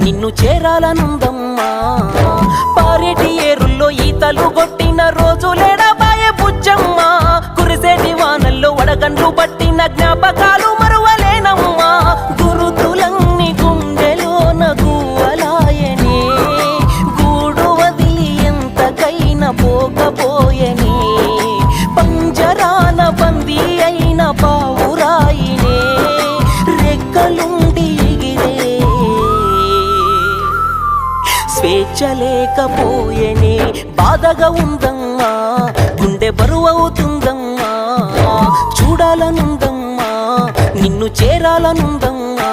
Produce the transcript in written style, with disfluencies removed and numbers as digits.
నిన్ను చేరాలనుందమ్మా పారేటి ఏరుల్లో ఈతలు కొట్టిన రోజులేడబాయే బుజ్జమ్మ కురిసేటి వానల్లో వడగండ్లు పట్టిన జ్ఞాపకాలు మరువలేనమ్మా గురుతులన్నీ గుండెలోన గువ్వలాయనే గూడు వదిలి ఎంతకైనా పోకపోయనే పంజరాల బందీ అయిన పావురాయినే రెక్కలుండి ఎగిరే స్వేచ్ఛ లేకపోయేనే బాధగా ఉందమ్మా గుండె బరువవుతుందమ్మా చూడాలనుందమ్మా నిన్ను చేరాలనుందమ్మా